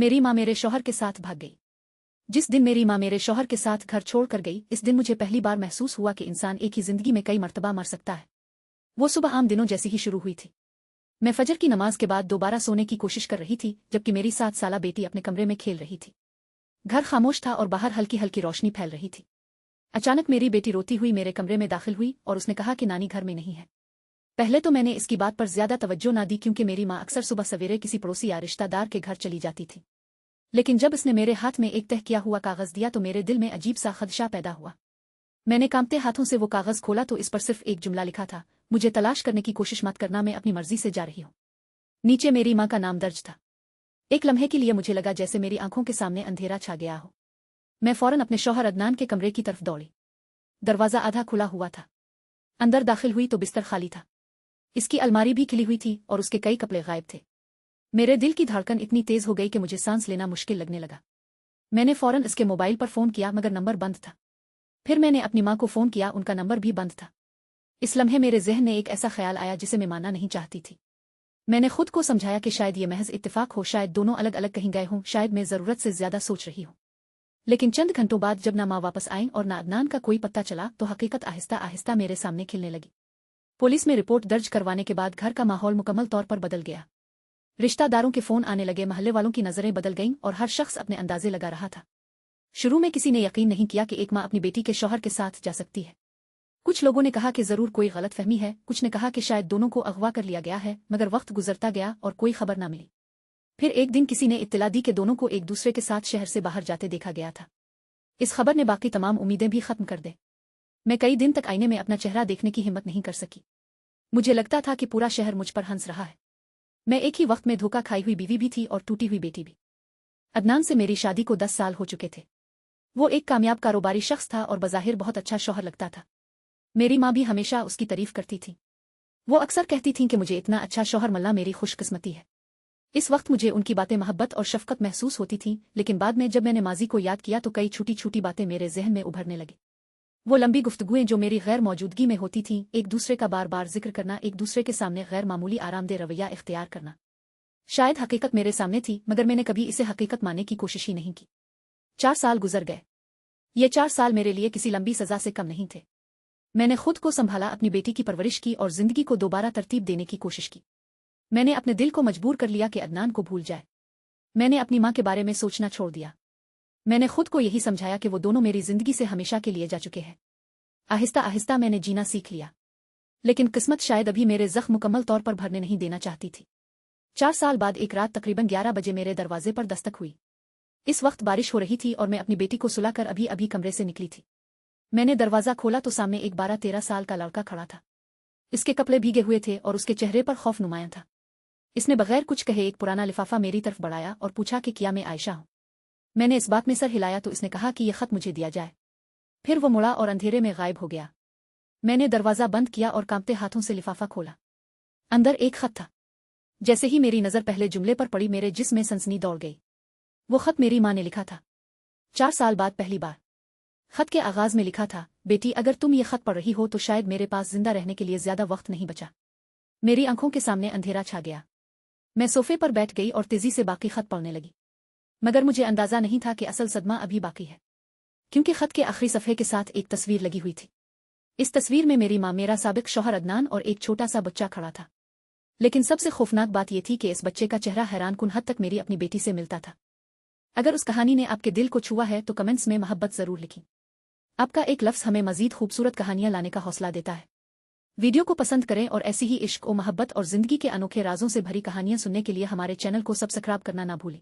मेरी माँ मेरे शौहर के साथ भाग गई। जिस दिन मेरी माँ मेरे शौहर के साथ घर छोड़ कर गई, इस दिन मुझे पहली बार महसूस हुआ कि इंसान एक ही जिंदगी में कई मर्तबा मर सकता है। वो सुबह आम दिनों जैसी ही शुरू हुई थी। मैं फजर की नमाज के बाद दोबारा सोने की कोशिश कर रही थी, जबकि मेरी 7 साला बेटी अपने कमरे में खेल रही थी। घर खामोश था और बाहर हल्की हल्की रोशनी फैल रही थी। अचानक मेरी बेटी रोती हुई मेरे कमरे में दाखिल हुई और उसने कहा कि नानी घर में नहीं है। पहले तो मैंने इसकी बात पर ज्यादा तवज्जो ना दी, क्योंकि मेरी माँ अक्सर सुबह सवेरे किसी पड़ोसी या रिश्तेदार के घर चली जाती थी। लेकिन जब इसने मेरे हाथ में एक तह किया हुआ कागज दिया तो मेरे दिल में अजीब सा खदशा पैदा हुआ। मैंने कांपते हाथों से वो कागज खोला तो इस पर सिर्फ एक जुमला लिखा था, मुझे तलाश करने की कोशिश मत करना, मैं अपनी मर्जी से जा रही हूँ। नीचे मेरी माँ का नाम दर्ज था। एक लम्हे के लिए मुझे लगा जैसे मेरी आंखों के सामने अंधेरा छा गया हो। मैं फौरन अपने शौहर अदनान के कमरे की तरफ दौड़ी। दरवाजा आधा खुला हुआ था। अंदर दाखिल हुई तो बिस्तर खाली था। इसकी अलमारी भी खिली हुई थी और उसके कई कपड़े गायब थे। मेरे दिल की धड़कन इतनी तेज हो गई कि मुझे सांस लेना मुश्किल लगने लगा। मैंने फौरन इसके मोबाइल पर फोन किया, मगर नंबर बंद था। फिर मैंने अपनी माँ को फोन किया, उनका नंबर भी बंद था। इस लम्हे मेरे ज़हन में एक ऐसा ख्याल आया जिसे मैं मानना नहीं चाहती थी। मैंने खुद को समझाया कि शायद ये महज इत्तेफाक हो, शायद दोनों अलग अलग कहीं गए हों, शायद मैं ज़रूरत से ज्यादा सोच रही हूँ। लेकिन चंद घंटों बाद जब ना माँ वापस आई और ना अदनान का कोई पत्ता चला, तो हकीकत आहिस्ता आहिस्ता मेरे सामने खिलने लगी। पुलिस में रिपोर्ट दर्ज करवाने के बाद घर का माहौल मुकम्मल तौर पर बदल गया। रिश्तेदारों के फोन आने लगे, महल्ले वालों की नजरें बदल गईं और हर शख्स अपने अंदाजे लगा रहा था। शुरू में किसी ने यकीन नहीं किया कि एक माँ अपनी बेटी के शौहर के साथ जा सकती है। कुछ लोगों ने कहा कि जरूर कोई गलतफहमी है, कुछ ने कहा कि शायद दोनों को अगवा कर लिया गया है, मगर वक्त गुजरता गया और कोई खबर न मिली। फिर एक दिन किसी ने इत्तला दी कि दोनों को एक दूसरे के साथ शहर से बाहर जाते देखा गया था। इस खबर ने बाकी तमाम उम्मीदें भी खत्म कर दे। मैं कई दिन तक आईने में अपना चेहरा देखने की हिम्मत नहीं कर सकी। मुझे लगता था कि पूरा शहर मुझ पर हंस रहा है। मैं एक ही वक्त में धोखा खाई हुई बीवी भी थी और टूटी हुई बेटी भी। अदनान से मेरी शादी को 10 साल हो चुके थे। वो एक कामयाब कारोबारी शख्स था और बज़ाहिर बहुत अच्छा शौहर लगता था। मेरी माँ भी हमेशा उसकी तारीफ करती थी। वो अक्सर कहती थीं कि मुझे इतना अच्छा शौहर मिलना मेरी खुशकिस्मती है। इस वक्त मुझे उनकी बातें मोहब्बत और शफकत महसूस होती थीं, लेकिन बाद में जब मैंने माजी को याद किया तो कई छोटी छोटी बातें मेरे जहन में उभरने लगी। वो लंबी गुफ्तगुएं जो मेरी गैर मौजूदगी में होती थीं, एक दूसरे का बार बार जिक्र करना, एक दूसरे के सामने गैर मामूली आरामदेह रवैया इख्तियार करना। शायद हकीकत मेरे सामने थी, मगर मैंने कभी इसे हकीकत मानने की कोशिश ही नहीं की। 4 साल गुजर गए। ये 4 साल मेरे लिए किसी लंबी सजा से कम नहीं थे। मैंने खुद को संभाला, अपनी बेटी की परवरिश की और जिंदगी को दोबारा तरतीब देने की कोशिश की। मैंने अपने दिल को मजबूर कर लिया कि अदनान को भूल जाए। मैंने अपनी माँ के बारे में सोचना छोड़ दिया। मैंने खुद को यही समझाया कि वो दोनों मेरी जिंदगी से हमेशा के लिए जा चुके हैं। आहिस्ता आहिस्ता मैंने जीना सीख लिया, लेकिन किस्मत शायद अभी मेरे जख्म मुकम्मल तौर पर भरने नहीं देना चाहती थी। 4 साल बाद एक रात तकरीबन 11 बजे मेरे दरवाजे पर दस्तक हुई। इस वक्त बारिश हो रही थी और मैं अपनी बेटी को सुलाकर अभी अभी कमरे से निकली थी। मैंने दरवाजा खोला तो सामने एक 12-13 साल का लड़का खड़ा था। इसके कपड़े भीगे हुए थे और उसके चेहरे पर खौफ नुमाया था। इसने बगैर कुछ कहे एक पुराना लिफाफा मेरी तरफ बढ़ाया और पूछा कि क्या मैं आयशा हूँ। मैंने इस बात में सर हिलाया तो इसने कहा कि यह खत मुझे दिया जाए। फिर वो मुड़ा और अंधेरे में गायब हो गया। मैंने दरवाजा बंद किया और कांपते हाथों से लिफाफा खोला। अंदर एक खत था। जैसे ही मेरी नजर पहले जुमले पर पड़ी, मेरे जिस्म में सनसनी दौड़ गई। वो खत मेरी माँ ने लिखा था, 4 साल बाद पहली बार। खत के आगाज में लिखा था, बेटी अगर तुम ये खत पढ़ रही हो तो शायद मेरे पास जिंदा रहने के लिए ज्यादा वक्त नहीं बचा। मेरी आंखों के सामने अंधेरा छा गया। मैं सोफे पर बैठ गई और तेजी से बाकी खत पढ़ने लगी, मगर मुझे अंदाजा नहीं था कि असल सदमा अभी बाकी है, क्योंकि खत के आखिरी सफ़े के साथ एक तस्वीर लगी हुई थी। इस तस्वीर में मेरी माँ, मेरा साबिक शौहर अदनान और एक छोटा सा बच्चा खड़ा था। लेकिन सबसे खौफनाक बात यह थी कि इस बच्चे का चेहरा हैरानकुन हद तक मेरी अपनी बेटी से मिलता था। अगर उस कहानी ने आपके दिल को छुआ है तो कमेंट्स में मोहब्बत जरूर लिखें। आपका एक लफ्ज़ हमें मजीद खूबसूरत कहानियां लाने का हौसला देता है। वीडियो को पसंद करें और ऐसी ही इश्क और मोहब्बत और जिंदगी के अनोखे राजों से भरी कहानियां सुनने के लिए हमारे चैनल को सब्सक्राइब करना ना भूलें।